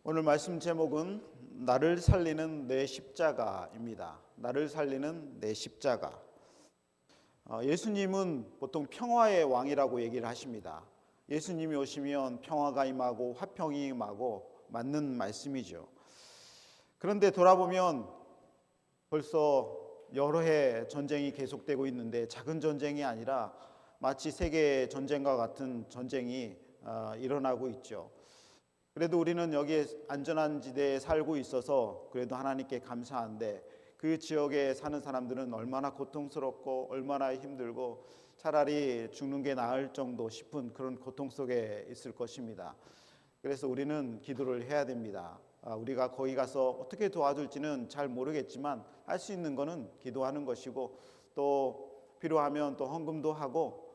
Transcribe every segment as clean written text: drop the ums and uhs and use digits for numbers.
오늘 말씀 제목은 나를 살리는 내 십자가입니다. 나를 살리는 내 십자가. 예수님은 보통 평화의 왕이라고 얘기를 하십니다. 예수님이 오시면 평화가 임하고 화평이 임하고 맞는 말씀이죠. 그런데 돌아보면 벌써 여러 해 전쟁이 계속되고 있는데 작은 전쟁이 아니라 마치 세계 전쟁과 같은 전쟁이 일어나고 있죠. 그래도 우리는 여기에 안전한 지대에 살고 있어서 그래도 하나님께 감사한데 그 지역에 사는 사람들은 얼마나 고통스럽고 얼마나 힘들고 차라리 죽는 게 나을 정도 싶은 그런 고통 속에 있을 것입니다. 그래서 우리는 기도를 해야 됩니다. 우리가 거기 가서 어떻게 도와줄지는 잘 모르겠지만 할 수 있는 거는 기도하는 것이고 또 필요하면 또 헌금도 하고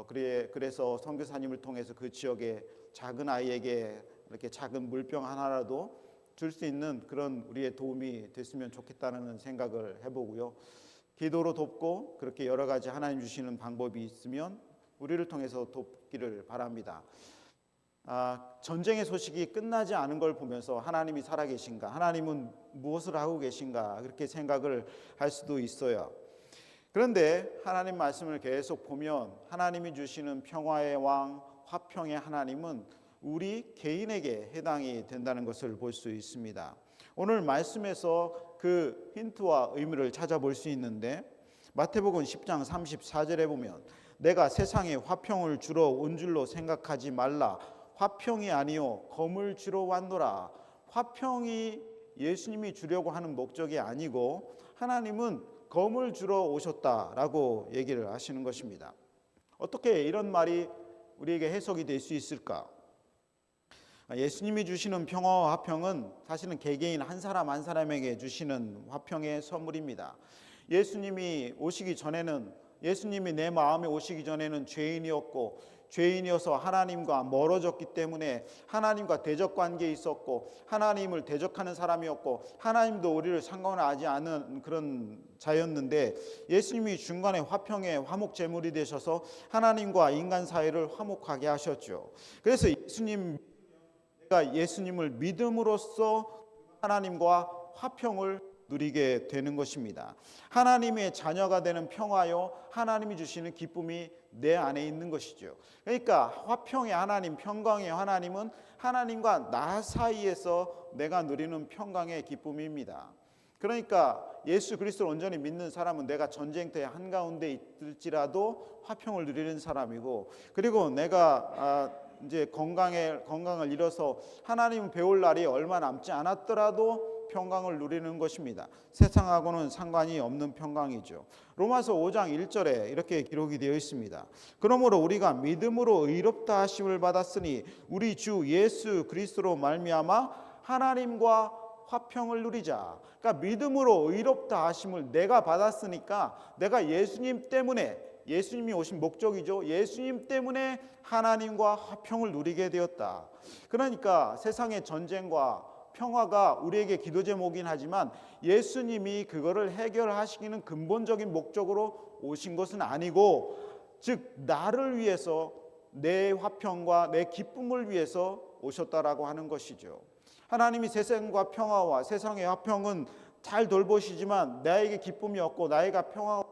그래서 선교사님을 통해서 그 지역의 작은 아이에게 이렇게 작은 물병 하나라도 줄 수 있는 그런 우리의 도움이 됐으면 좋겠다는 생각을 해보고요. 기도로 돕고 그렇게 여러 가지 하나님 주시는 방법이 있으면 우리를 통해서 돕기를 바랍니다. 전쟁의 소식이 끝나지 않은 걸 보면서 하나님이 살아계신가, 하나님은 무엇을 하고 계신가 그렇게 생각을 할 수도 있어요. 그런데 하나님 말씀을 계속 보면 하나님이 주시는 평화의 왕, 화평의 하나님은 우리 개인에게 해당이 된다는 것을 볼 수 있습니다. 오늘 말씀에서 그 힌트와 의미를 찾아볼 수 있는데 마태복음 10장 34절에 보면 내가 세상에 화평을 주러 온 줄로 생각하지 말라. 화평이 아니요 검을 주러 왔노라. 화평이 예수님이 주려고 하는 목적이 아니고 하나님은 검을 주러 오셨다라고 얘기를 하시는 것입니다. 어떻게 이런 말이 우리에게 해석이 될 수 있을까? 예수님이 주시는 평화와 화평은 사실은 개개인 한 사람 한 사람에게 주시는 화평의 선물입니다. 예수님이 오시기 전에는 예수님이 내 마음에 오시기 전에는 죄인이어서 하나님과 멀어졌기 때문에 하나님과 대적 관계에 있었고 하나님을 대적하는 사람이었고 하나님도 우리를 상관하지 않은 그런 자였는데 예수님이 중간에 화평의 화목 제물이 되셔서 하나님과 인간 사이를 화목하게 하셨죠. 그래서 내가 예수님을 믿음으로써 하나님과 화평을 누리게 되는 것입니다. 하나님의 자녀가 되는 평화요 하나님이 주시는 기쁨이 내 안에 있는 것이죠. 그러니까 화평의 하나님, 평강의 하나님은 하나님과 나 사이에서 내가 누리는 평강의 기쁨입니다. 그러니까 예수 그리스도를 온전히 믿는 사람은 내가 전쟁터의 한가운데 있을지라도 화평을 누리는 사람이고, 그리고 내가 이제 건강을 잃어서 하나님 배울 날이 얼마 남지 않았더라도 평강을 누리는 것입니다. 세상하고는 상관이 없는 평강이죠. 로마서 5장 1절에 이렇게 기록이 되어 있습니다. 그러므로 우리가 믿음으로 의롭다 하심을 받았으니 우리 주 예수 그리스도로 말미암아 하나님과 화평을 누리자. 그러니까 믿음으로 의롭다 하심을 내가 받았으니까 내가 예수님 때문에, 예수님이 오신 목적이죠. 예수님 때문에 하나님과 화평을 누리게 되었다. 그러니까 세상의 전쟁과 평화가 우리에게 기도 제목이긴 하지만 예수님이 그거를 해결하시기는 근본적인 목적으로 오신 것은 아니고, 즉 나를 위해서 내 화평과 내 기쁨을 위해서 오셨다라고 하는 것이죠. 하나님이 세상과 평화와 세상의 화평은 잘 돌보시지만 나에게 기쁨이 없고 나에게 평화,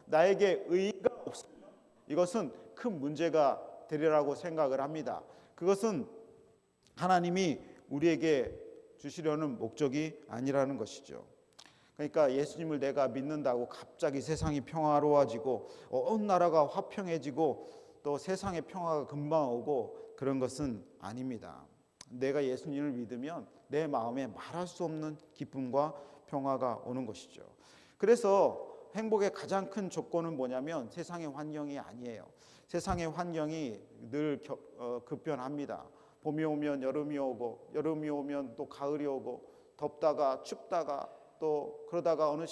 나에게 의의가 없으면 이것은 큰 문제가 되리라고 생각을 합니다. 그것은 하나님이 우리에게 주시려는 목적이 아니라는 것이죠. 그러니까 예수님을 내가 믿는다고 갑자기 세상이 평화로워지고 온 나라가 화평해지고 또 세상의 평화가 금방 오고 그런 것은 아닙니다. 내가 예수님을 믿으면 내 마음에 말할 수 없는 기쁨과 평화가 오는 것이죠. 그래서 행복의 가장 큰 조건은 뭐냐면 세상의 환경이 아니에요. 세상의 환경이 늘 급변합니다. 봄이 오면 여름이 오고 여름이 오면 또 가을이 오고 덥다가 춥다가 또 그러다가 어느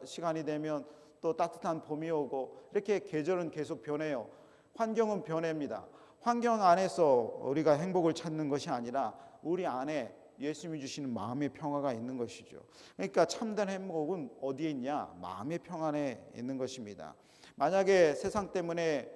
시간이 되면 또 따뜻한 봄이 오고 이렇게 계절은 계속 변해요. 환경은 변합니다. 환경 안에서 우리가 행복을 찾는 것이 아니라 우리 안에 예수님이 주시는 마음의 평화가 있는 것이죠. 그러니까 참된 행복은 어디에 있냐? 마음의 평안에 있는 것입니다. 만약에 세상 때문에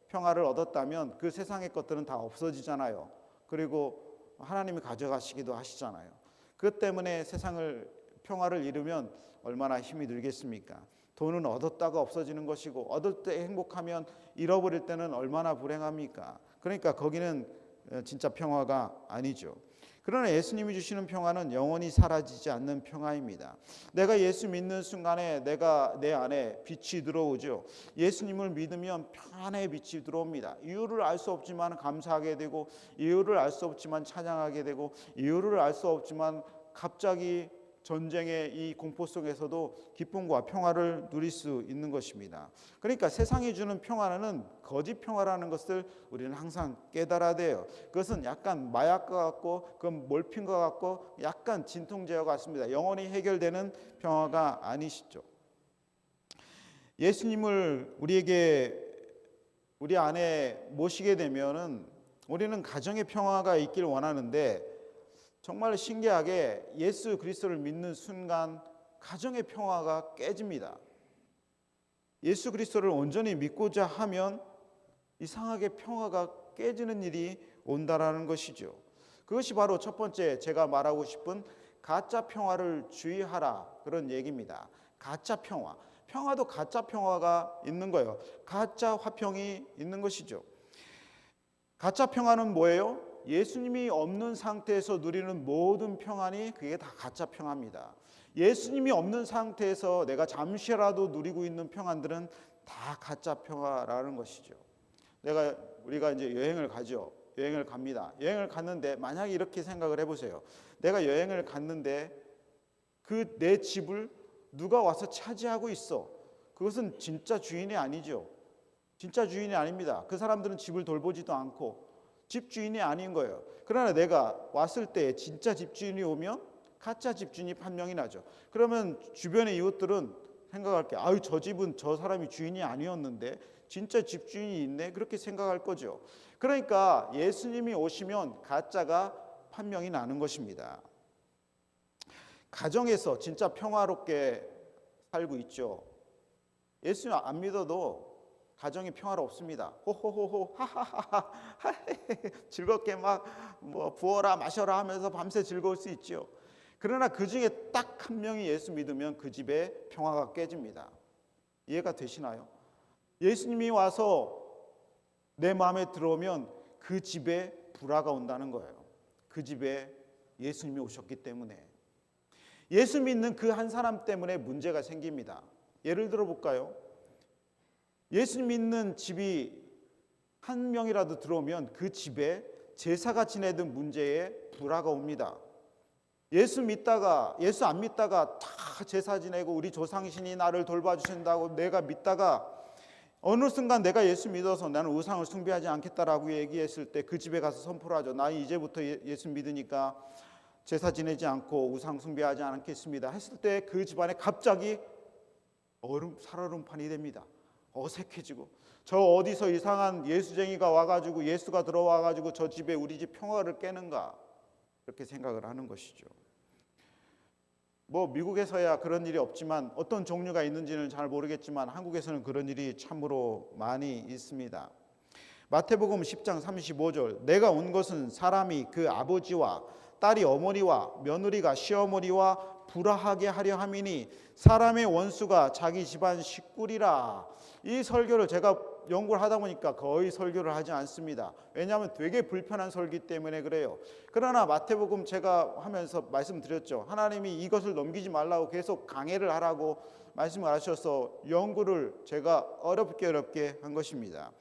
평화를 얻었다면 그 세상의 것들은 다 없어지잖아요. 그리고 하나님이 가져가시기도 하시잖아요. 그것 때문에 세상을 평화를 잃으면 얼마나 힘이 들겠습니까? 돈은 얻었다가 없어지는 것이고 얻을 때 행복하면 잃어버릴 때는 얼마나 불행합니까? 그러니까 거기는 진짜 평화가 아니죠. 그러나 예수님이 주시는 평화는 영원히 사라지지 않는 평화입니다. 내가 예수 믿는 순간에 내가 내 안에 빛이 들어오죠. 예수님을 믿으면 평안의 빛이 들어옵니다. 이유를 알 수 없지만 감사하게 되고, 이유를 알 수 없지만 찬양하게 되고, 이유를 알 수 없지만 갑자기 전쟁의 이 공포 속에서도 기쁨과 평화를 누릴 수 있는 것입니다. 그러니까 세상이 주는 평화는 거짓 평화라는 것을 우리는 항상 깨달아야 돼요. 그것은 약간 마약과 같고 그건 몰핀과 같고 약간 진통제와 같습니다. 영원히 해결되는 평화가 아니시죠. 예수님을 우리 안에 모시게 되면은 우리는 가정의 평화가 있기를 원하는데, 정말 신기하게 예수 그리스도를 믿는 순간 가정의 평화가 깨집니다. 예수 그리스도를 온전히 믿고자 하면 이상하게 평화가 깨지는 일이 온다라는 것이죠. 그것이 바로 첫 번째 제가 말하고 싶은 가짜 평화를 주의하라, 그런 얘기입니다. 가짜 평화. 평화도 가짜 평화가 있는 거예요. 가짜 화평이 있는 것이죠. 가짜 평화는 뭐예요? 예수님이 없는 상태에서 누리는 모든 평안이 그게 다 가짜 평화입니다. 예수님이 없는 상태에서 내가 잠시라도 누리고 있는 평안들은 다 가짜 평화라는 것이죠. 우리가 이제 여행을 가죠. 여행을 갑니다. 여행을 갔는데 만약에 이렇게 생각을 해보세요. 내가 여행을 갔는데 그 내 집을 누가 와서 차지하고 있어. 그것은 진짜 주인이 아니죠. 진짜 주인이 아닙니다. 그 사람들은 집을 돌보지도 않고 집주인이 아닌 거예요. 그러나 내가 왔을 때 진짜 집주인이 오면 가짜 집주인이 판명이 나죠. 그러면 주변의 이웃들은 생각할 게, 아유 저 집은 저 사람이 주인이 아니었는데 진짜 집주인이 있네, 그렇게 생각할 거죠. 그러니까 예수님이 오시면 가짜가 판명이 나는 것입니다. 가정에서 진짜 평화롭게 살고 있죠. 예수님 안 믿어도 가정이 평화롭습니다. 호호호호 하하하하 즐겁게 막 부어라 마셔라 하면서 밤새 즐거울 수 있죠. 그러나 그 중에 딱 한 명이 예수 믿으면 그 집에 평화가 깨집니다. 이해가 되시나요? 예수님이 와서 내 마음에 들어오면 그 집에 불화가 온다는 거예요. 그 집에 예수님이 오셨기 때문에. 예수 믿는 그 한 사람 때문에 문제가 생깁니다. 예를 들어 볼까요? 예수 믿는 집이 한 명이라도 들어오면 그 집에 제사가 지내던 문제에 불화가 옵니다. 예수 안 믿다가 다 제사 지내고 우리 조상신이 나를 돌봐주신다고 내가 믿다가 어느 순간 내가 예수 믿어서 나는 우상을 숭배하지 않겠다라고 얘기했을 때 그 집에 가서 선포를 하죠. 나 이제부터 예수 믿으니까 제사 지내지 않고 우상 숭배하지 않겠습니다 했을 때 그 집안에 갑자기 살얼음판이 됩니다. 어색해지고, 저 어디서 이상한 예수쟁이가 와가지고 예수가 들어와가지고 저 집에 우리 집 평화를 깨는가, 이렇게 생각을 하는 것이죠. 미국에서야 그런 일이 없지만, 어떤 종류가 있는지는 잘 모르겠지만 한국에서는 그런 일이 참으로 많이 있습니다. 마태복음 10장 35절, 내가 온 것은 사람이 그 아버지와 딸이 어머니와 며느리가 시어머니와 불화하게 하려 함이니 사람의 원수가 자기 집안 식구리라. 이 설교를 제가 연구를 하다 보니까 거의 설교를 하지 않습니다. 왜냐하면 되게 불편한 설교 때문에 그래요. 그러나 마태복음 제가 하면서 말씀드렸죠. 하나님이 이것을 넘기지 말라고 계속 강해를 하라고 말씀을 하셔서 연구를 제가 어렵게 한 것입니다.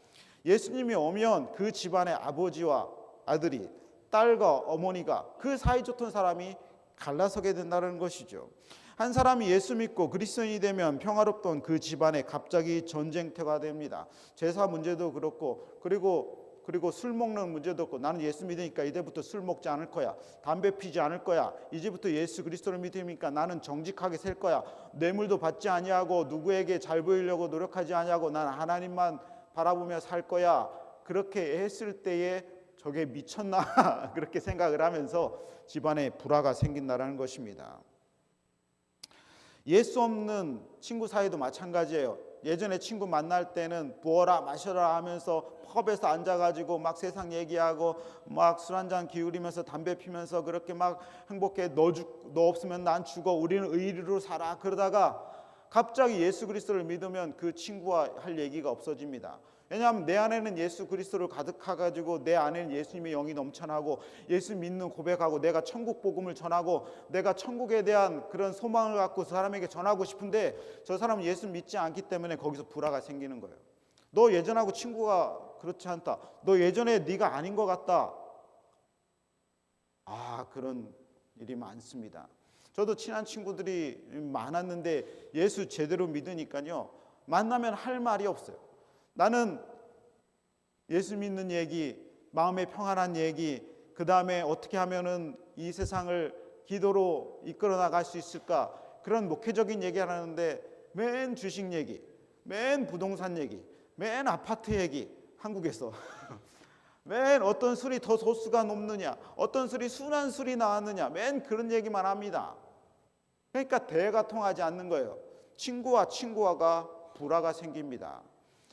예수님이 오면 그 집안의 아버지와 아들이, 딸과 어머니가, 그 사이 좋던 사람이 갈라서게 된다는 것이죠. 한 사람이 예수 믿고 그리스도인이 되면 평화롭던 그 집안에 갑자기 전쟁터가 됩니다. 제사 문제도 그렇고, 그리고 술 먹는 문제도 없고, 나는 예수 믿으니까 이제부터 술 먹지 않을 거야, 담배 피지 않을 거야, 이제부터 예수 그리스도를 믿으니까 나는 정직하게 살 거야, 뇌물도 받지 아니하고 누구에게 잘 보이려고 노력하지 아니하고 난 하나님만 바라보며 살 거야. 그렇게 했을 때에 저게 미쳤나 그렇게 생각을 하면서 집안에 불화가 생긴다는 것입니다. 예수 없는 친구 사이도 마찬가지예요. 예전에 친구 만날 때는 부어라 마셔라 하면서 펍에서 앉아가지고 막 세상 얘기하고 막 술 한잔 기울이면서 담배 피면서 그렇게 막 행복해. 너 없으면 난 죽어. 우리는 의리로 살아. 그러다가 갑자기 예수 그리스도를 믿으면 그 친구와 할 얘기가 없어집니다. 왜냐하면 내 안에는 예수 그리스도를 가득해가지고 내 안에는 예수님의 영이 넘쳐나고 예수 믿는 고백하고 내가 천국 복음을 전하고 내가 천국에 대한 그런 소망을 갖고 그 사람에게 전하고 싶은데 저 사람은 예수 믿지 않기 때문에 거기서 불화가 생기는 거예요. 너 예전하고 친구가 그렇지 않다. 너 예전에 네가 아닌 것 같다. 그런 일이 많습니다. 저도 친한 친구들이 많았는데 예수 제대로 믿으니까요. 만나면 할 말이 없어요. 나는 예수 믿는 얘기, 마음의 평안한 얘기, 그 다음에 어떻게 하면은 이 세상을 기도로 이끌어 나갈 수 있을까? 그런 목회적인 얘기 하는데 맨 주식 얘기, 맨 부동산 얘기, 맨 아파트 얘기, 한국에서 맨 어떤 술이 더 도수가 높느냐, 어떤 술이 순한 술이 나왔느냐, 맨 그런 얘기만 합니다. 그러니까 대화가 통하지 않는 거예요. 친구와 친구와가 불화가 생깁니다.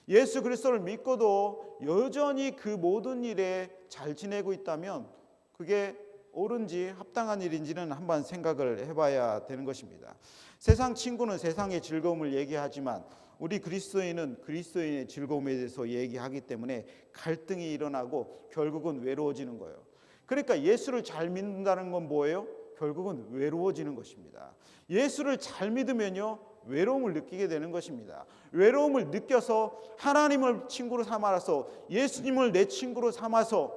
예수 그리스도를 믿고도 여전히 그 모든 일에 잘 지내고 있다면 그게 옳은지 합당한 일인지는 한번 생각을 해봐야 되는 것입니다. 세상 친구는 세상의 즐거움을 얘기하지만 우리 그리스도인은 그리스도인의 즐거움에 대해서 얘기하기 때문에 갈등이 일어나고 결국은 외로워지는 거예요. 그러니까 예수를 잘 믿는다는 건 뭐예요? 결국은 외로워지는 것입니다. 예수를 잘 믿으면요 외로움을 느끼게 되는 것입니다. 외로움을 느껴서 하나님을 친구로 삼아서 예수님을 내 친구로 삼아서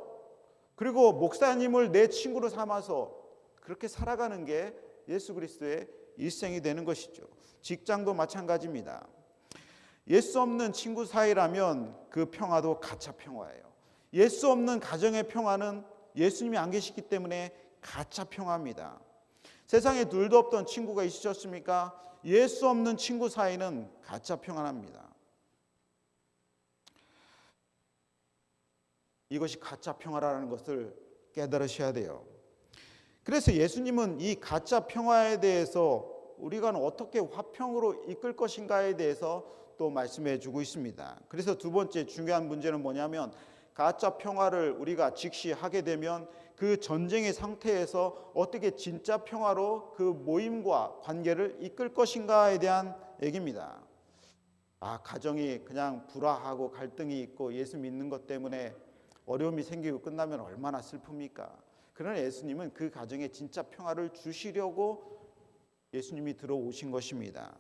그리고 목사님을 내 친구로 삼아서 그렇게 살아가는 게 예수 그리스도의 일생이 되는 것이죠. 직장도 마찬가지입니다. 예수 없는 친구 사이라면 그 평화도 가짜 평화예요. 예수 없는 가정의 평화는 예수님이 안 계시기 때문에 가짜 평화입니다. 세상에 둘도 없던 친구가 있으셨습니까? 예수 없는 친구 사이는 가짜 평안합니다. 이것이 가짜 평화라는 것을 깨달으셔야 돼요. 그래서 예수님은 이 가짜 평화에 대해서 우리가 어떻게 화평으로 이끌 것인가에 대해서 또 말씀해 주고 있습니다. 그래서 두 번째 중요한 문제는 뭐냐면 가짜 평화를 우리가 직시하게 되면 그 전쟁의 상태에서 어떻게 진짜 평화로 그 모임과 관계를 이끌 것인가에 대한 얘기입니다. 가정이 그냥 불화하고 갈등이 있고 예수 믿는 것 때문에 어려움이 생기고 끝나면 얼마나 슬픕니까? 그러나 예수님은 그 가정에 진짜 평화를 주시려고 예수님이 들어오신 것입니다.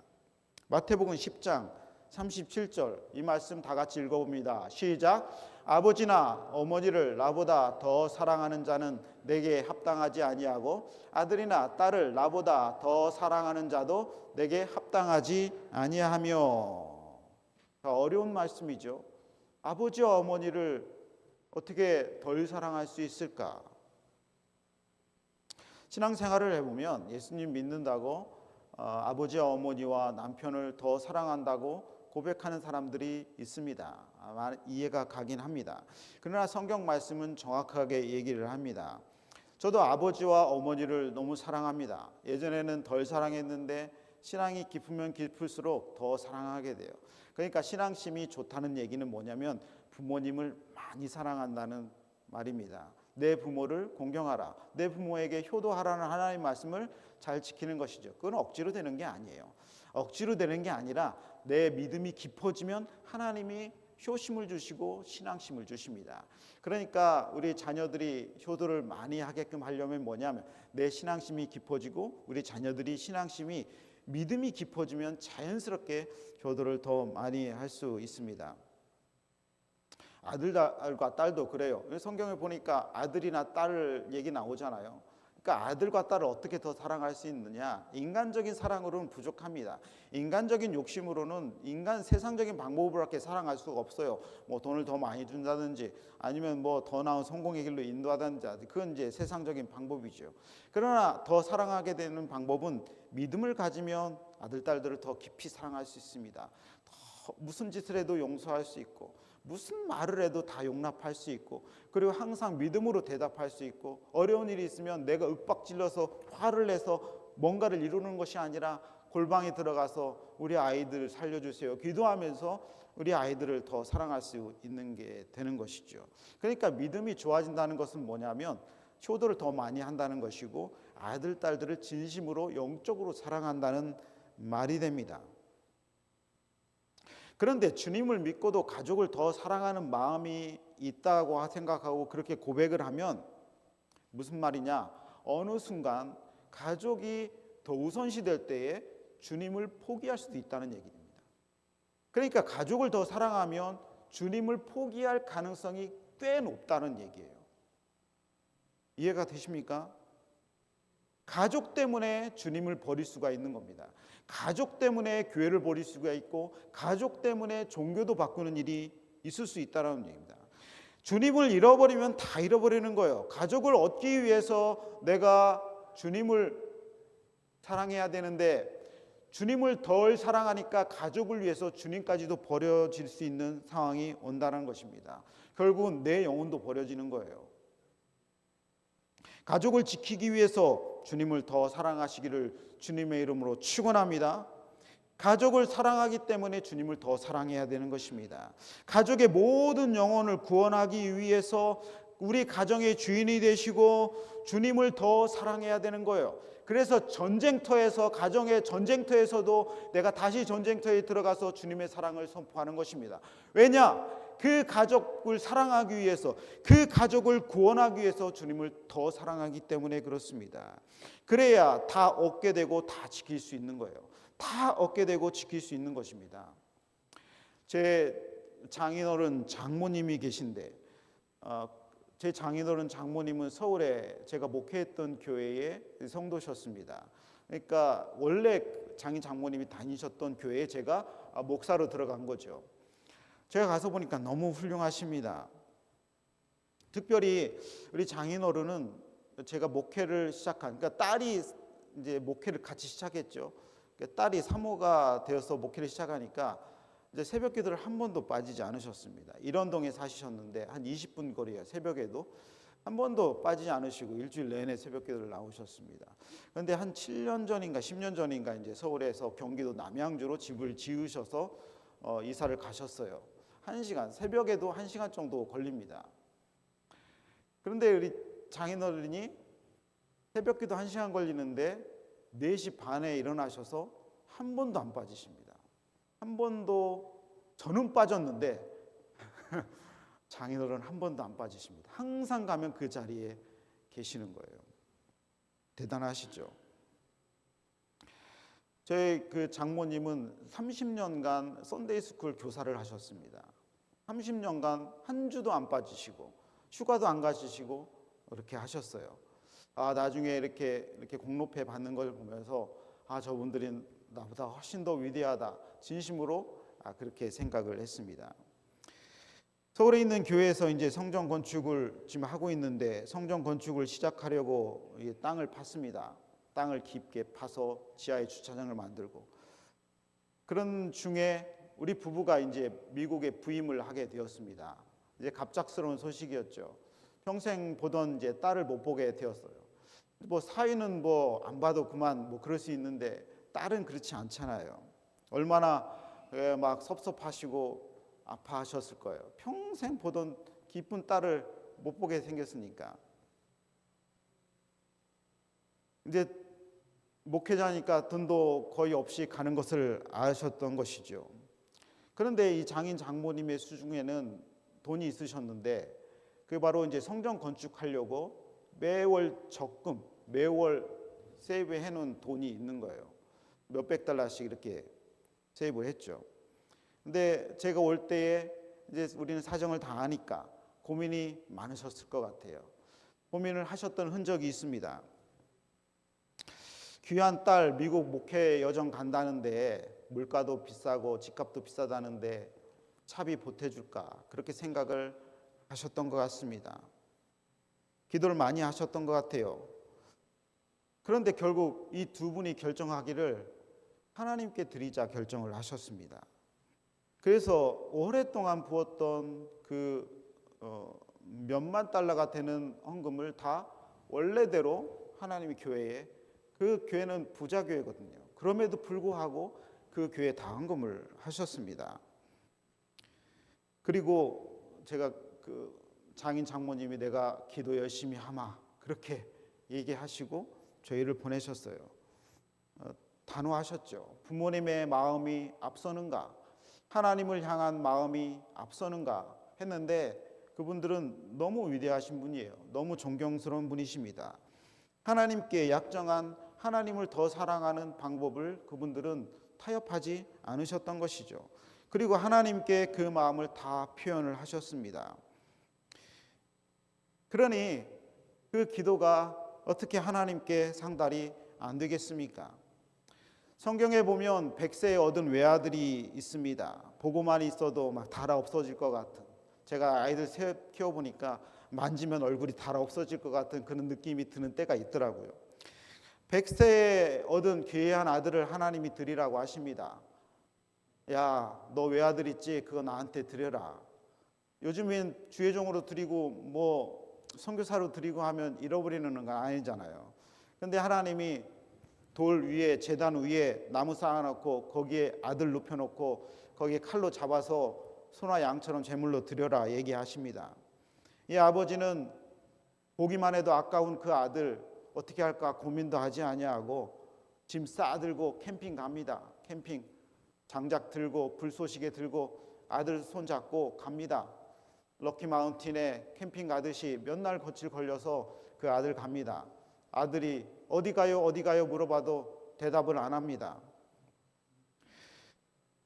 마태복음 10장 37절 이 말씀 다 같이 읽어봅니다. 시작. 아버지나 어머니를 나보다 더 사랑하는 자는 내게 합당하지 아니하고 아들이나 딸을 나보다 더 사랑하는 자도 내게 합당하지 아니하며. 어려운 말씀이죠. 아버지와 어머니를 어떻게 덜 사랑할 수 있을까? 신앙생활을 해보면 예수님 믿는다고 아버지와 어머니와 남편을 더 사랑한다고 고백하는 사람들이 있습니다. 이해가 가긴 합니다. 그러나 성경 말씀은 정확하게 얘기를 합니다. 저도 아버지와 어머니를 너무 사랑합니다. 예전에는 덜 사랑했는데 신앙이 깊으면 깊을수록 더 사랑하게 돼요. 그러니까 신앙심이 좋다는 얘기는 뭐냐면 부모님을 많이 사랑한다는 말입니다. 내 부모를 공경하라. 내 부모에게 효도하라는 하나님의 말씀을 잘 지키는 것이죠. 그건 억지로 되는 게 아니에요. 억지로 되는 게 아니라 내 믿음이 깊어지면 하나님이 효심을 주시고 신앙심을 주십니다. 그러니까 우리 자녀들이 효도를 많이 하게끔 하려면 뭐냐면 내 신앙심이 깊어지고 우리 자녀들이 신앙심이 믿음이 깊어지면 자연스럽게 효도를 더 많이 할 수 있습니다. 아들과 딸도 그래요. 성경에 보니까 아들이나 딸 얘기 나오잖아요. 그러니까 아들과 딸을 어떻게 더 사랑할 수 있느냐? 인간적인 사랑으로는 부족합니다. 인간적인 욕심으로는 인간 세상적인 방법으로밖에 사랑할 수가 없어요. 뭐 돈을 더 많이 준다든지 아니면 뭐 더 나은 성공의 길로 인도하든지 그건 이제 세상적인 방법이죠. 그러나 더 사랑하게 되는 방법은 믿음을 가지면 아들 딸들을 더 깊이 사랑할 수 있습니다. 무슨 짓을 해도 용서할 수 있고 무슨 말을 해도 다 용납할 수 있고 그리고 항상 믿음으로 대답할 수 있고 어려운 일이 있으면 내가 윽박질러서 화를 내서 뭔가를 이루는 것이 아니라 골방에 들어가서 우리 아이들 살려주세요. 기도하면서 우리 아이들을 더 사랑할 수 있는 게 되는 것이죠. 그러니까 믿음이 좋아진다는 것은 뭐냐면 효도를 더 많이 한다는 것이고 아들, 딸들을 진심으로 영적으로 사랑한다는 말이 됩니다. 그런데 주님을 믿고도 가족을 더 사랑하는 마음이 있다고 생각하고 그렇게 고백을 하면 무슨 말이냐? 어느 순간 가족이 더 우선시될 때에 주님을 포기할 수도 있다는 얘기입니다. 그러니까 가족을 더 사랑하면 주님을 포기할 가능성이 꽤 높다는 얘기예요. 이해가 되십니까? 가족 때문에 주님을 버릴 수가 있는 겁니다. 가족 때문에 교회를 버릴 수가 있고 가족 때문에 종교도 바꾸는 일이 있을 수 있다는 얘기입니다. 주님을 잃어버리면 다 잃어버리는 거예요. 가족을 얻기 위해서 내가 주님을 사랑해야 되는데 주님을 덜 사랑하니까 가족을 위해서 주님까지도 버려질 수 있는 상황이 온다는 것입니다. 결국은 내 영혼도 버려지는 거예요. 가족을 지키기 위해서 주님을 더 사랑하시기를 주님의 이름으로 축원합니다. 가족을 사랑하기 때문에 주님을 더 사랑해야 되는 것입니다. 가족의 모든 영혼을 구원하기 위해서 우리 가정의 주인이 되시고 주님을 더 사랑해야 되는 거예요. 그래서 전쟁터에서 가정의 전쟁터에서도 내가 다시 전쟁터에 들어가서 주님의 사랑을 선포하는 것입니다. 왜냐? 그 가족을 사랑하기 위해서 그 가족을 구원하기 위해서 주님을 더 사랑하기 때문에 그렇습니다. 그래야 다 얻게 되고 다 지킬 수 있는 거예요. 다 얻게 되고 지킬 수 있는 것입니다. 제 장인어른 장모님이 계신데 제 장인어른 장모님은 서울에 제가 목회했던 교회의 성도셨습니다. 그러니까 원래 장모님이 다니셨던 교회에 제가 목사로 들어간 거죠. 제가 가서 보니까 너무 훌륭하십니다. 특별히 우리 장인어른은 제가 목회를 시작한, 그러니까 딸이 이제 목회를 같이 시작했죠. 딸이 사모가 되어서 목회를 시작하니까 이제 새벽 기도를 한 번도 빠지지 않으셨습니다. 일원동에 사시셨는데 한 20분 거리에 새벽에도 한 번도 빠지지 않으시고 일주일 내내 새벽 기도를 나오셨습니다. 그런데 한 7년 전인가 10년 전인가 이제 서울에서 경기도 남양주로 집을 지으셔서 이사를 가셨어요. 1시간, 새벽에도 1시간 정도 걸립니다. 그런데 우리 장인어른이 새벽 기도 1시간 걸리는데 4시 반에 일어나셔서 한 번도 안 빠지십니다. 한 번도, 저는 빠졌는데 장인어른 한 번도 안 빠지십니다. 항상 가면 그 자리에 계시는 거예요. 대단하시죠? 저희 그 장모님은 30년간 썬데이스쿨 교사를 하셨습니다. 30년간 한 주도 안 빠지시고 휴가도 안 가시시고 그렇게 하셨어요. 나중에 이렇게 공로패 받는 걸 보면서 저분들은 나보다 훨씬 더 위대하다, 진심으로 그렇게 생각을 했습니다. 서울에 있는 교회에서 이제 성전 건축을 지금 하고 있는데 성전 건축을 시작하려고 땅을 팠습니다. 땅을 깊게 파서 지하에 주차장을 만들고, 그런 중에 우리 부부가 이제 미국에 부임을 하게 되었습니다. 이제 갑작스러운 소식이었죠. 평생 보던 이제 딸을 못 보게 되었어요. 사위는 안 봐도 그만 그럴 수 있는데 딸은 그렇지 않잖아요. 얼마나 막 섭섭하시고 아파하셨을 거예요. 평생 보던 기쁜 딸을 못 보게 생겼으니까. 이제 목회자니까 돈도 거의 없이 가는 것을 아셨던 것이죠. 그런데 이 장모님의 수중에는 돈이 있으셨는데 그게 바로 이제 성전 건축하려고 매월 적금, 매월 세이브해 놓은 돈이 있는 거예요. 몇백 달러씩 이렇게 세이브를 했죠. 근데 제가 올 때에 이제 우리는 사정을 다 아니까 고민이 많으셨을 것 같아요. 고민을 하셨던 흔적이 있습니다. 귀한 딸 미국 목회 여정 간다는데 물가도 비싸고 집값도 비싸다는데 차비 보태줄까, 그렇게 생각을 하셨던 것 같습니다. 기도를 많이 하셨던 것 같아요. 그런데 결국 이 두 분이 결정하기를 하나님께 드리자 결정을 하셨습니다. 그래서 오랫동안 부었던 그 몇만 달러가 되는 헌금을 다 원래대로 하나님의 교회에, 그 교회는 부자 교회거든요. 그럼에도 불구하고 그 교회에 당금을 하셨습니다. 그리고 제가 그 장인 장모님이 내가 기도 열심히 하마 그렇게 얘기하시고 저희를 보내셨어요. 단호하셨죠. 부모님의 마음이 앞서는가, 하나님을 향한 마음이 앞서는가 했는데 그분들은 너무 위대하신 분이에요. 너무 존경스러운 분이십니다. 하나님께 약정한 하나님을 더 사랑하는 방법을 그분들은 타협하지 않으셨던 것이죠. 그리고 하나님께 그 마음을 다 표현을 하셨습니다. 그러니 그 기도가 어떻게 하나님께 상달이 안 되겠습니까? 성경에 보면 100세에 얻은 외아들이 있습니다. 보고만 있어도 막 달아 없어질 것 같은, 제가 아이들 키워보니까 만지면 얼굴이 달아 없어질 것 같은 그런 느낌이 드는 때가 있더라고요. 100세에 얻은 귀한 아들을 하나님이 드리라고 하십니다. 야, 너 외아들 있지? 그거 나한테 드려라. 요즘엔 주회종으로 드리고 뭐 선교사로 드리고 하면 잃어버리는 건 아니잖아요. 근데 하나님이 돌 위에, 제단 위에 나무 쌓아놓고 거기에 아들 눕혀놓고 거기에 칼로 잡아서 소나 양처럼 제물로 드려라 얘기하십니다. 이 아버지는 보기만 해도 아까운 그 아들 어떻게 할까 고민도 하지 아니하고 짐 싸들고 캠핑 갑니다. 캠핑 장작 들고 불쏘시개 들고 아들 손잡고 갑니다. 럭키 마운틴에 캠핑 가듯이 몇 날 거칠 걸려서 그 아들 갑니다. 아들이 어디 가요 어디 가요 물어봐도 대답을 안 합니다.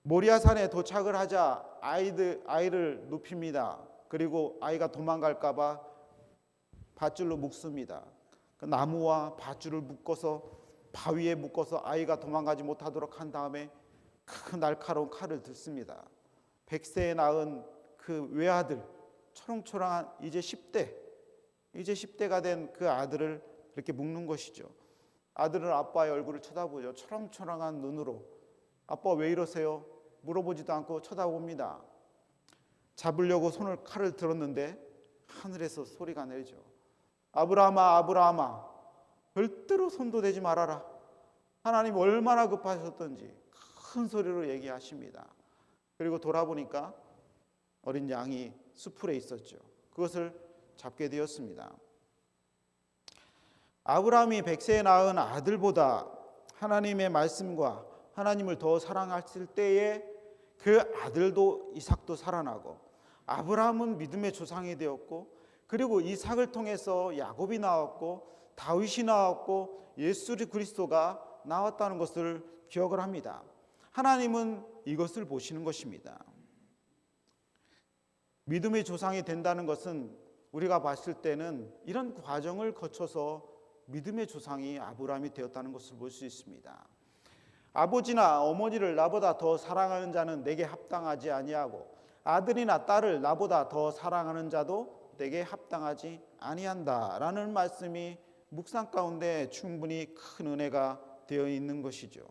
모리아산에 도착을 하자 아이를 눕힙니다. 그리고 아이가 도망갈까 봐 밧줄로 묶습니다. 그 나무와 밧줄을 묶어서 바위에 묶어서 아이가 도망가지 못하도록 한 다음에 큰 날카로운 칼을 들습니다. 100세에 낳은 그 외아들, 초롱초롱한 이제 10대가 된 그 아들을 이렇게 묶는 것이죠. 아들은 아빠의 얼굴을 쳐다보죠. 초롱초롱한 눈으로. 아빠 왜 이러세요? 물어보지도 않고 쳐다봅니다. 잡으려고 칼을 들었는데 하늘에서 소리가 내리죠. 아브라함아, 아브라함아, 절대로 손도 대지 말아라. 하나님 얼마나 급하셨던지 큰 소리로 얘기하십니다. 그리고 돌아보니까 어린 양이 수풀에 있었죠. 그것을 잡게 되었습니다. 아브라함이 100세에 낳은 아들보다 하나님의 말씀과 하나님을 더 사랑했을 때에 그 아들도 이삭도 살아나고 아브라함은 믿음의 조상이 되었고 그리고 이삭을 통해서 야곱이 나왔고 다윗이 나왔고 예수 그리스도가 나왔다는 것을 기억을 합니다. 하나님은 이것을 보시는 것입니다. 믿음의 조상이 된다는 것은 우리가 봤을 때는 이런 과정을 거쳐서 믿음의 조상이 아브라함이 되었다는 것을 볼 수 있습니다. 아버지나 어머니를 나보다 더 사랑하는 자는 내게 합당하지 아니하고 아들이나 딸을 나보다 더 사랑하는 자도 내게 합당하지 아니한다라는 말씀이 묵상 가운데 충분히 큰 은혜가 되어 있는 것이죠.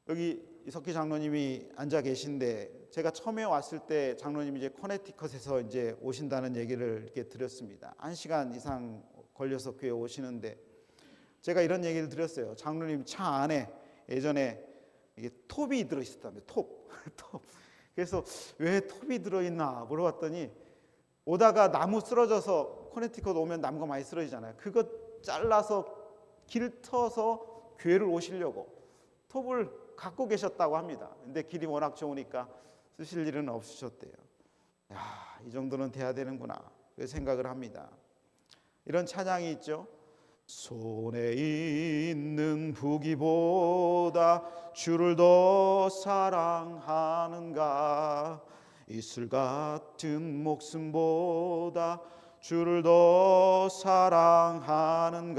여기 이석기 장로님이 앉아 계신데 제가 처음에 왔을 때 장로님이 이제 커네티컷에서 이제 오신다는 얘기를 이렇게 드렸습니다. 1시간 이상 걸려서 교회 오시는데 제가 이런 얘기를 드렸어요. 장로님 차 안에 예전에 이게 톱이 들어 있었다며 톱. 그래서 왜 톱이 들어 있나 물어봤더니 오다가 나무 쓰러져서 커네티컷 오면 나무가 많이 쓰러지잖아요. 그거 잘라서 길 터서 교회를 오시려고 톱을 갖고 계셨다고 합니다. 근데 길이 워낙 좋으니까 쓰실 일은 없으셨대요. 야, 이 정도는 돼야 되는구나 그 생각을 합니다. 이런 찬양이 있죠. 손에 있는 부귀보다 주를 더 사랑하는가 이슬 같은 목숨보다 주를 더 사랑하는가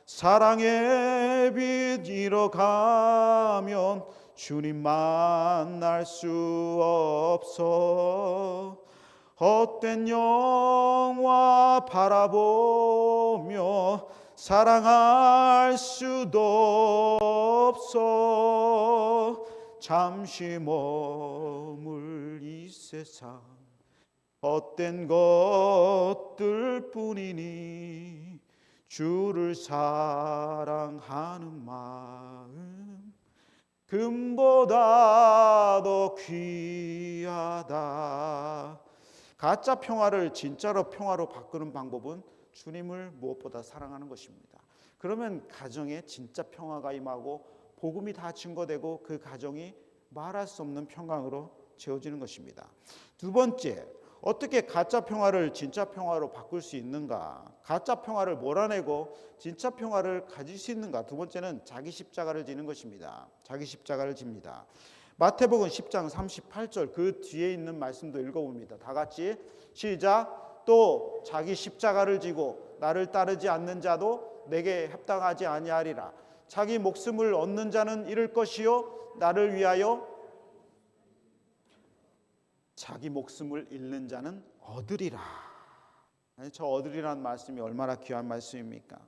사랑의 빛 잃어가면 주님 만날 수 없어 헛된 영화 바라보며 사랑할 수도 없어 잠시 머물 이 세상 헛된 것들 뿐이니 주를 사랑하는 마음 금보다 더 귀하다. 가짜 평화를 진짜로 평화로 바꾸는 방법은 주님을 무엇보다 사랑하는 것입니다. 그러면 가정에 진짜 평화가 임하고 복음이 다 증거되고 그 가정이 말할 수 없는 평강으로 채워지는 것입니다. 두 번째, 어떻게 가짜 평화를 진짜 평화로 바꿀 수 있는가? 가짜 평화를 몰아내고 진짜 평화를 가질 수 있는가? 두 번째는 자기 십자가를 지는 것입니다. 자기 십자가를 집니다. 마태복음 10장 38절 그 뒤에 있는 말씀도 읽어봅니다. 다 같이 시작. 또 자기 십자가를 지고 나를 따르지 않는 자도 내게 합당하지 아니하리라. 자기 목숨을 얻는 자는 잃을 것이요 나를 위하여 자기 목숨을 잃는 자는 얻으리라. 저 얻으리라는 말씀이 얼마나 귀한 말씀입니까?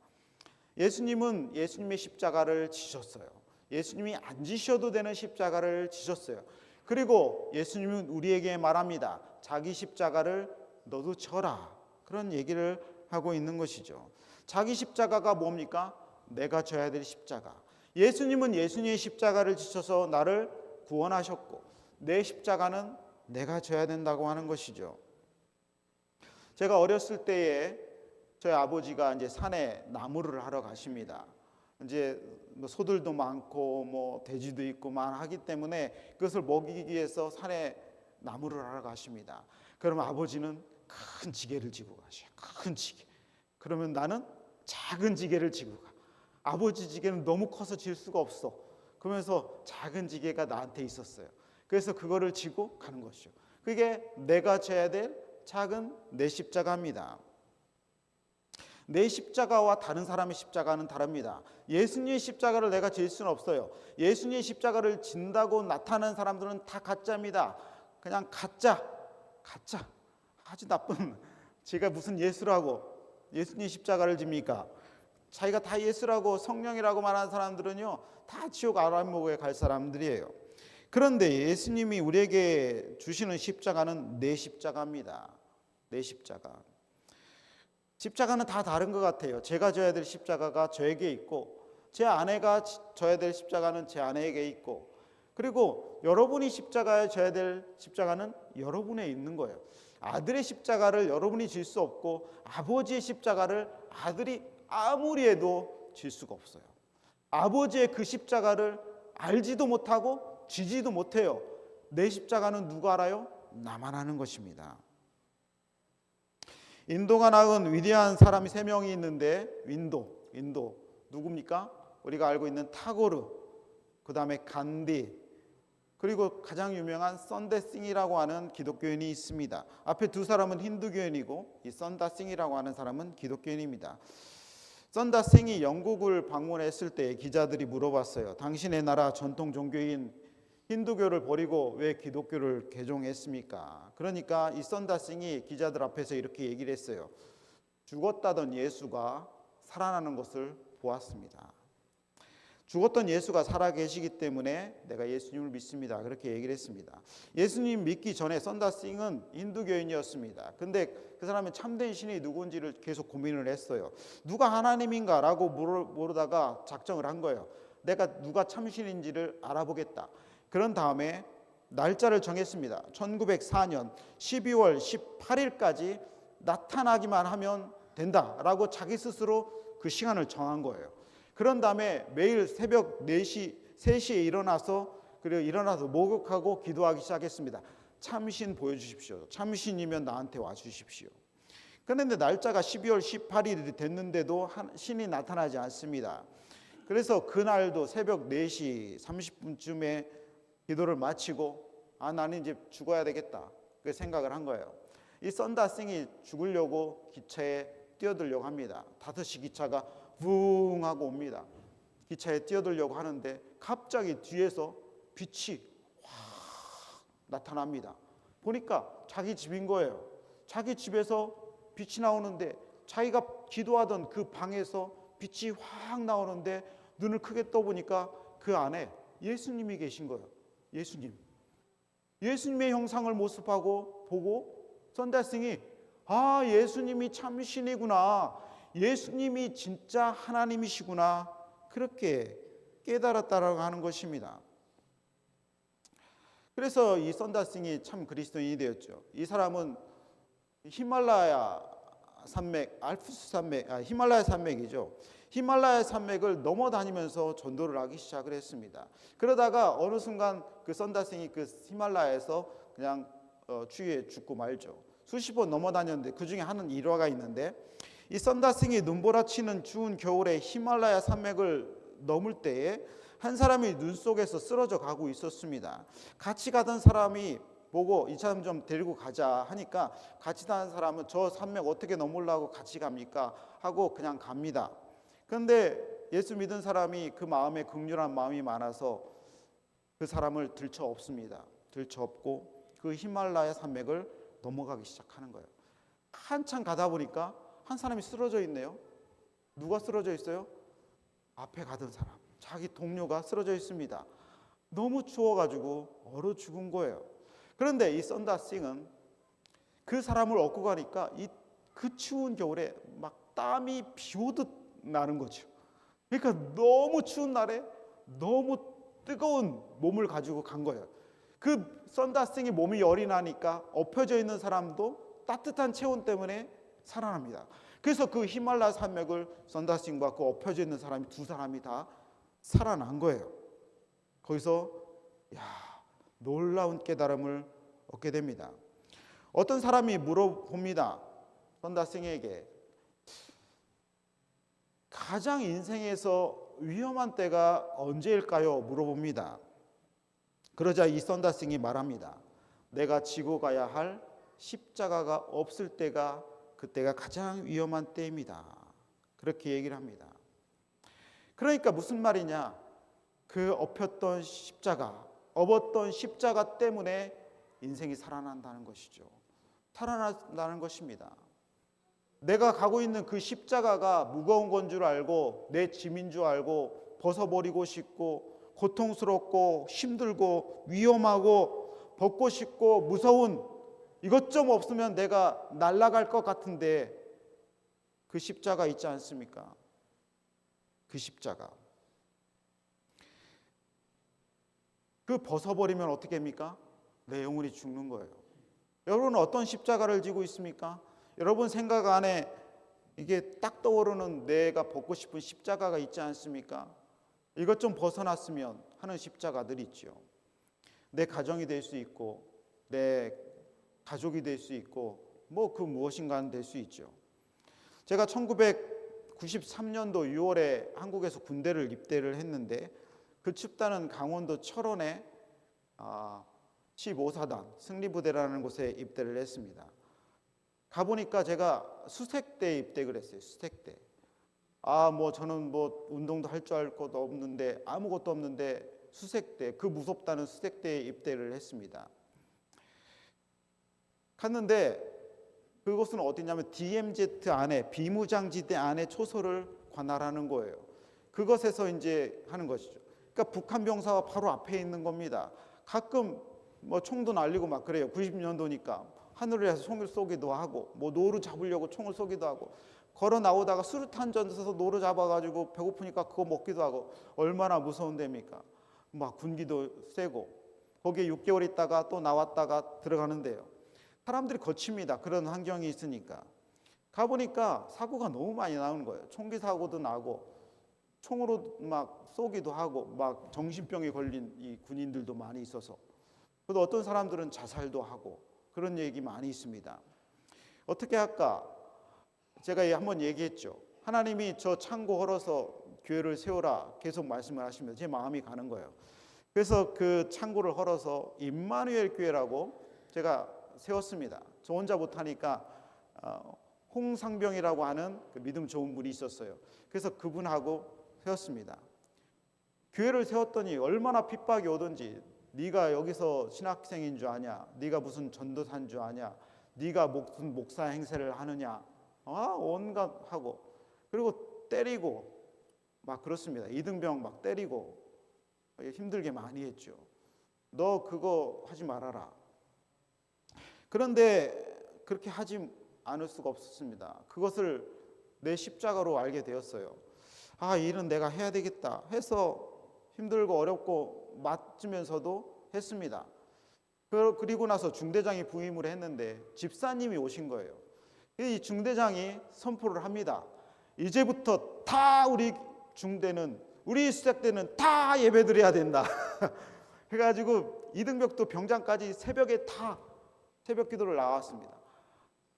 예수님은 예수님의 십자가를 지셨어요. 예수님이 안 지셔도 되는 십자가를 지셨어요. 그리고 예수님은 우리에게 말합니다. 자기 십자가를 너도 져라. 그런 얘기를 하고 있는 것이죠. 자기 십자가가 뭡니까? 내가 져야 될 십자가. 예수님은 예수님의 십자가를 지셔서 나를 구원하셨고 내 십자가는 내가 져야 된다고 하는 것이죠. 제가 어렸을 때에 저희 아버지가 이제 산에 나무를 하러 가십니다. 이제 소들도 많고 뭐 돼지도 있고 하기 때문에 그것을 먹이기 위해서 산에 나무를 하러 가십니다. 그러면 아버지는 큰 지게를 지고 가셔요. 큰 지게. 그러면 나는 작은 지게를 지고 가. 아버지 지게는 너무 커서 질 수가 없어. 그러면서 작은 지게가 나한테 있었어요. 그래서 그거를 지고 가는 것이죠. 그게 내가 져야 될 작은 내 십자가입니다. 내 십자가와 다른 사람의 십자가는 다릅니다. 예수님의 십자가를 내가 질 수는 없어요. 예수님의 십자가를 진다고 나타나는 사람들은 다 가짜입니다. 그냥 가짜. 아주 나쁜. 제가 무슨 예수라고 예수님의 십자가를 집니까? 자기가 다 예수라고 성령이라고 말하는 사람들은요 다 지옥 아람목에 갈 사람들이에요. 그런데 예수님이 우리에게 주시는 십자가는 내 십자가입니다. 내 십자가. 십자가는 다 다른 것 같아요. 제가 져야 될 십자가가 저에게 있고 제 아내가 져야 될 십자가는 제 아내에게 있고 그리고 여러분이 십자가에 져야 될 십자가는 여러분에 있는 거예요. 아들의 십자가를 여러분이 질 수 없고 아버지의 십자가를 아들이 아무리 해도 질 수가 없어요. 아버지의 그 십자가를 알지도 못하고 지지도 못해요. 내 십자가는 누가 알아요? 나만 아는 것입니다. 인도가 낳은 위대한 사람이 3명이 있는데 인도 누굽니까? 우리가 알고 있는 타고르, 그 다음에 간디, 그리고 가장 유명한 선다싱이라고 하는 기독교인이 있습니다. 앞에 두 사람은 힌두교인이고 이 선다싱이라고 하는 사람은 기독교인입니다. 선다싱이 영국을 방문했을 때 기자들이 물어봤어요. 당신의 나라 전통 종교인 힌두교를 버리고 왜 기독교를 개종했습니까? 그러니까 이 선다싱이 기자들 앞에서 이렇게 얘기를 했어요. 죽었다던 예수가 살아나는 것을 보았습니다. 죽었던 예수가 살아계시기 때문에 내가 예수님을 믿습니다. 그렇게 얘기를 했습니다. 예수님 믿기 전에 선다싱은 힌두교인이었습니다. 근데 그 사람은 참된 신이 누군지를 계속 고민을 했어요. 누가 하나님인가라고 모르다가 작정을 한 거예요. 내가 누가 참신인지를 알아보겠다. 그런 다음에 날짜를 정했습니다. 1904년 12월 18일까지 나타나기만 하면 된다라고 자기 스스로 그 시간을 정한 거예요. 그런 다음에 매일 새벽 4시, 3시에 일어나서 목욕하고 기도하기 시작했습니다. 참신 보여주십시오. 참신이면 나한테 와주십시오. 그런데 날짜가 12월 18일이 됐는데도 신이 나타나지 않습니다. 그래서 그날도 새벽 4시 30분쯤에 기도를 마치고 나는 이제 죽어야 되겠다 그 생각을 한 거예요. 이 선다싱이 죽으려고 기차에 뛰어들려고 합니다. 5시 기차가 붕 하고 옵니다. 기차에 뛰어들려고 하는데 갑자기 뒤에서 빛이 확 나타납니다. 보니까 자기 집인 거예요. 자기 집에서 빛이 나오는데 자기가 기도하던 그 방에서 빛이 확 나오는데 눈을 크게 떠보니까 그 안에 예수님이 계신 거예요. 예수님의 형상을 모습하고 보고 선다싱이 예수님이 참신이구나. 예수님이 진짜 하나님이시구나 그렇게 깨달았다라고 하는 것입니다. 그래서 이 썬다싱이 참 그리스도인이 되었죠. 이 사람은 히말라야 산맥, 알프스 산맥, 히말라야 산맥이죠. 히말라야 산맥을 넘어다니면서 전도를 하기 시작을 했습니다. 그러다가 어느 순간 그 썬다싱이 그 히말라야에서 그냥 추위에 죽고 말죠. 수십 번 넘어다녔는데 그 중에 하는 일화가 있는데, 이 썬다싱이 눈보라치는 추운 겨울에 히말라야 산맥을 넘을 때에 한 사람이 눈 속에서 쓰러져 가고 있었습니다. 같이 가던 사람이 보고 이 사람 좀 데리고 가자 하니까 같이 가는 사람은 저 산맥 어떻게 넘으려고 같이 갑니까? 하고 그냥 갑니다. 그런데 예수 믿은 사람이 그 마음에 긍휼한 마음이 많아서 그 사람을 들쳐업습니다. 들쳐업고 그 히말라야 산맥을 넘어가기 시작하는 거예요. 한참 가다 보니까 한 사람이 쓰러져 있네요. 누가 쓰러져 있어요? 앞에 가던 사람, 자기 동료가 쓰러져 있습니다. 너무 추워가지고 얼어 죽은 거예요. 그런데 이 썬다싱은 그 사람을 업고 가니까 그 추운 겨울에 막 땀이 비 오듯 나는 거죠. 그러니까 너무 추운 날에 너무 뜨거운 몸을 가지고 간 거예요. 그 썬다싱이 몸이 열이 나니까 엎혀져 있는 사람도 따뜻한 체온 때문에 살아납니다. 그래서 그 히말라야 산맥을 썬다싱과 그 엎혀져 있는 사람이 두 사람이 다 살아난 거예요. 거기서 놀라운 깨달음을 얻게 됩니다. 어떤 사람이 물어봅니다. 썬다싱에게 가장 인생에서 위험한 때가 언제일까요? 물어봅니다. 그러자 이 썬다싱이 말합니다. 내가 지고 가야 할 십자가가 없을 때가 그때가 가장 위험한 때입니다. 그렇게 얘기를 합니다. 그러니까 무슨 말이냐? 그 엎었던 십자가, 업었던 십자가 때문에 인생이 살아난다는 것이죠. 살아난다는 것입니다. 내가 가고 있는 그 십자가가 무거운 건 줄 알고 내 짐인 줄 알고 벗어버리고 싶고 고통스럽고 힘들고 위험하고 벗고 싶고 무서운 이것 좀 없으면 내가 날아갈 것 같은데 그 십자가 있지 않습니까? 그 십자가. 그 벗어버리면 어떻게 합니까? 내 영혼이 죽는 거예요. 여러분은 어떤 십자가를 지고 있습니까? 여러분 생각 안에 이게 딱 떠오르는 내가 벗고 싶은 십자가가 있지 않습니까? 이것 좀 벗어났으면 하는 십자가들 있죠. 내 가정이 될 수 있고 내 가족이 될 수 있고 뭐 그 무엇인가는 될 수 있죠. 제가 1993년도 6월에 한국에서 군대를 입대를 했는데 그 집단은 강원도 철원에 15사단 승리부대라는 곳에 입대를 했습니다. 가보니까 제가 수색대에 입대를 했어요. 수색대. 저는 운동도 할 줄 알 것도 없는데 아무것도 없는데 수색대, 그 무섭다는 수색대에 입대를 했습니다. 갔는데 그곳은 어디냐면 DMZ 안에 비무장지대 안에 초소를 관할하는 거예요. 그것에서 이제 하는 것이죠. 그러니까 북한 병사가 바로 앞에 있는 겁니다. 가끔 총도 날리고 막 그래요. 90년도니까 하늘에서 총을 쏘기도 하고 노루 잡으려고 총을 쏘기도 하고 걸어 나오다가 수류탄 던져서 노루 잡아가지고 배고프니까 그거 먹기도 하고 얼마나 무서운 데입니까? 막 군기도 세고 거기에 6개월 있다가 또 나왔다가 들어가는데요. 사람들이 거칩니다. 그런 환경이 있으니까. 가보니까 사고가 너무 많이 나오는 거예요. 총기 사고도 나고 총으로 막 쏘기도 하고 막 정신병에 걸린 이 군인들도 많이 있어서 또 어떤 사람들은 자살도 하고 그런 얘기 많이 있습니다. 어떻게 할까? 제가 한번 얘기했죠. 하나님이 저 창고 헐어서 교회를 세우라 계속 말씀을 하시면서 제 마음이 가는 거예요. 그래서 그 창고를 헐어서 임마누엘 교회라고 제가 세웠습니다. 저 혼자 못하니까 홍상병이라고 하는 그 믿음 좋은 분이 있었어요. 그래서 그분하고 세웠습니다. 교회를 세웠더니 얼마나 핍박이 오든지 네가 여기서 신학생인 줄 아냐? 네가 무슨 전도사인 줄 아냐? 네가 무슨 목사 행세를 하느냐? 온갖 하고 그리고 때리고 막 그렇습니다. 이등병 막 때리고 힘들게 많이 했죠. 너 그거 하지 말아라. 그런데 그렇게 하지 않을 수가 없었습니다. 그것을 내 십자가로 알게 되었어요. 이 일은 내가 해야 되겠다 해서 힘들고 어렵고 맞으면서도 했습니다. 그리고 나서 중대장이 부임을 했는데 집사님이 오신 거예요. 이 중대장이 선포를 합니다. 이제부터 다 우리 중대는, 우리 수색대는 다 예배드려야 된다. 해가지고 이등병도 병장까지 새벽에 다 새벽 기도를 나왔습니다.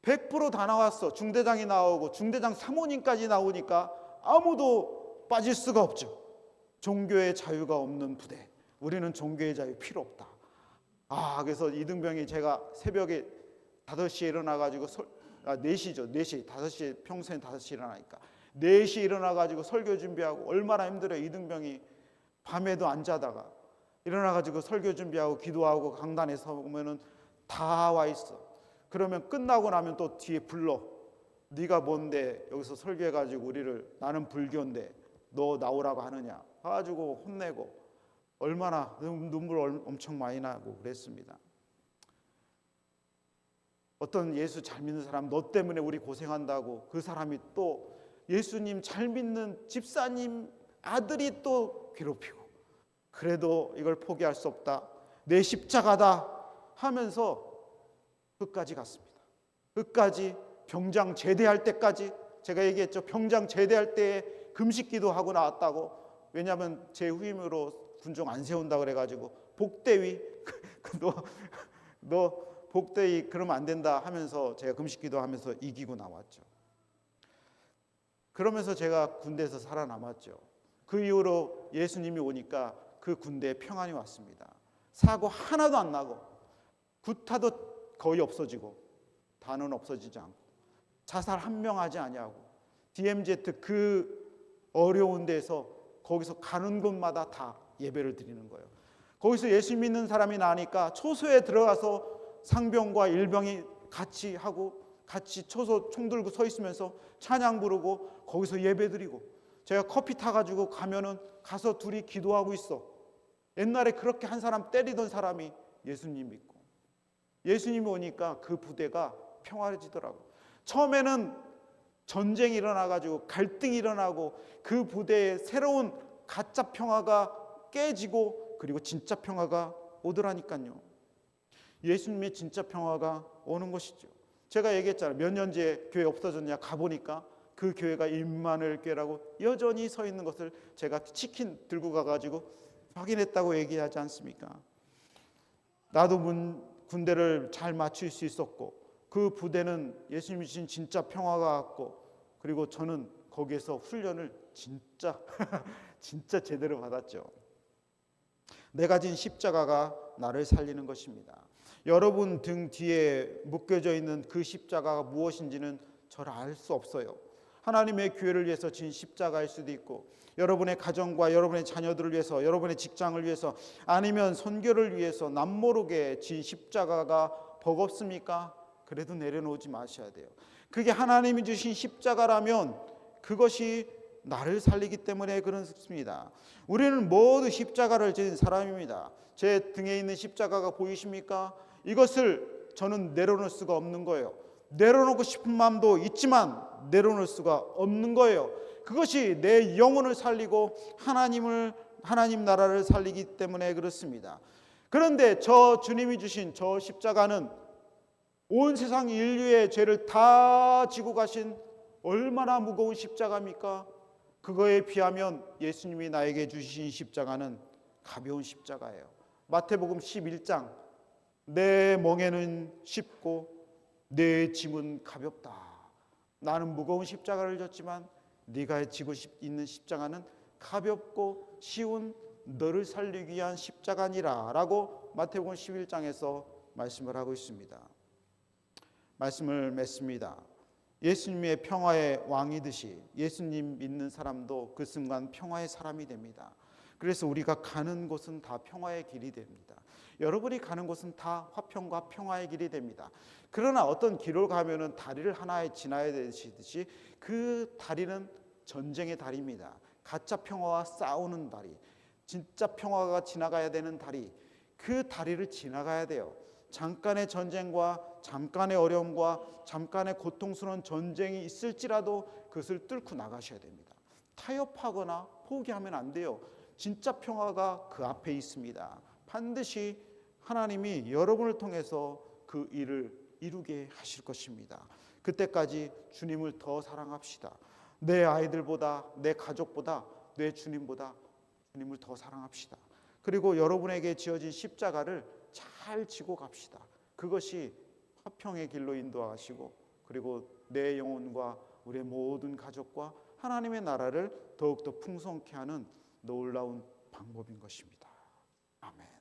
100% 다 나왔어. 중대장이 나오고 중대장 사모님까지 나오니까 아무도 빠질 수가 없죠. 종교의 자유가 없는 부대, 우리는 종교의 자유 필요 없다. 그래서 이등병이 제가 새벽에 5시에 일어나가지고 4시죠. 4시, 5시에 평소엔 5시에 일어나니까 4시에 일어나가지고 설교 준비하고, 얼마나 힘들어요. 이등병이 밤에도 안 자다가 일어나가지고 설교 준비하고 기도하고 강단에 서보면은 다 와 있어. 그러면 끝나고 나면 또 뒤에 불러. 네가 뭔데 여기서 설교해가지고 우리를, 나는 불교인데 너 나오라고 하느냐 가지고 혼내고, 얼마나 눈물 엄청 많이 나고 그랬습니다. 어떤 예수 잘 믿는 사람, 너 때문에 우리 고생한다고 그 사람이 또 예수님 잘 믿는 집사님 아들이 또 괴롭히고, 그래도 이걸 포기할 수 없다, 내 십자가다 하면서 끝까지 갔습니다. 끝까지 병장 제대할 때까지. 제가 얘기했죠. 병장 제대할 때에 금식기도 하고 나왔다고. 왜냐하면 제 후임으로 군종 안 세운다 그래가지고 복대위 너 복대위 그러면 안 된다 하면서 제가 금식기도 하면서 이기고 나왔죠. 그러면서 제가 군대에서 살아남았죠. 그 이후로 예수님이 오니까 그 군대에 평안이 왔습니다. 사고 하나도 안 나고, 구타도 거의 없어지고, 단은 없어지지 않고, 자살 한 명 하지 아니하고, DMZ 그 어려운 데서 거기서 가는 곳마다 다 예배를 드리는 거예요. 거기서 예수 믿는 사람이 나니까 초소에 들어가서 상병과 일병이 같이 하고, 같이 초소 총 들고 서 있으면서 찬양 부르고 거기서 예배 드리고, 제가 커피 타가지고 가면은 가서 둘이 기도하고 있어. 옛날에 그렇게 한 사람 때리던 사람이 예수님 믿고, 예수님이 오니까 그 부대가 평화해지더라고. 처음에는 전쟁이 일어나가지고 갈등이 일어나고 그 부대에 새로운 가짜 평화가 깨지고, 그리고 진짜 평화가 오더라니까요. 예수님의 진짜 평화가 오는 것이죠. 제가 얘기했잖아요. 몇 년째 교회 없어졌냐, 가보니까 그 교회가 임마누엘 교회라고 여전히 서 있는 것을 제가 치킨 들고 가가지고 확인했다고 얘기하지 않습니까? 나도 군대를 잘 마칠 수 있었고, 그 부대는 예수님이 주신 진짜 평화가 왔고, 그리고 저는 거기에서 훈련을 진짜 진짜 제대로 받았죠. 내가 진 십자가가 나를 살리는 것입니다. 여러분 등 뒤에 묶여져 있는 그 십자가가 무엇인지는 잘 알 수 없어요. 하나님의 교회를 위해서 진 십자가일 수도 있고, 여러분의 가정과 여러분의 자녀들을 위해서, 여러분의 직장을 위해서, 아니면 선교를 위해서 남모르게 진 십자가가 버겁습니까? 그래도 내려놓지 마셔야 돼요. 그게 하나님이 주신 십자가라면 그것이 나를 살리기 때문에 그렇습니다. 우리는 모두 십자가를 지닌 사람입니다. 제 등에 있는 십자가가 보이십니까? 이것을 저는 내려놓을 수가 없는 거예요. 내려놓고 싶은 마음도 있지만 내려놓을 수가 없는 거예요. 그것이 내 영혼을 살리고 하나님 나라를 살리기 때문에 그렇습니다. 그런데 저 주님이 주신 저 십자가는 온 세상 인류의 죄를 다 지고 가신 얼마나 무거운 십자가입니까? 그거에 비하면 예수님이 나에게 주신 십자가는 가벼운 십자가예요. 마태복음 11장, 내 멍에는 쉽고 내 짐은 가볍다. 나는 무거운 십자가를 졌지만 네가 지고 있는 십자가는 가볍고 쉬운 너를 살리기 위한 십자가니라 라고 마태복음 11장에서 말씀을 하고 있습니다. 말씀을 맺습니다. 예수님의 평화의 왕이듯이 예수님 믿는 사람도 그 순간 평화의 사람이 됩니다. 그래서 우리가 가는 곳은 다 평화의 길이 됩니다. 여러분이 가는 곳은 다 화평과 평화의 길이 됩니다. 그러나 어떤 길을 가면은 다리를 하나에 지나야 되듯이 그 다리는 전쟁의 다리입니다. 가짜 평화와 싸우는 다리, 진짜 평화가 지나가야 되는 다리, 그 다리를 지나가야 돼요. 잠깐의 전쟁과 잠깐의 어려움과 잠깐의 고통스러운 전쟁이 있을지라도 그것을 뚫고 나가셔야 됩니다. 타협하거나 포기하면 안 돼요. 진짜 평화가 그 앞에 있습니다. 반드시 하나님이 여러분을 통해서 그 일을 이루게 하실 것입니다. 그때까지 주님을 더 사랑합시다. 내 아이들보다, 내 가족보다, 내 주님보다 주님을 더 사랑합시다. 그리고 여러분에게 지어진 십자가를 잘 지고 갑시다. 그것이 화평의 길로 인도하시고, 그리고 내 영혼과 우리의 모든 가족과 하나님의 나라를 더욱더 풍성케 하는 놀라운 방법인 것입니다. 아멘.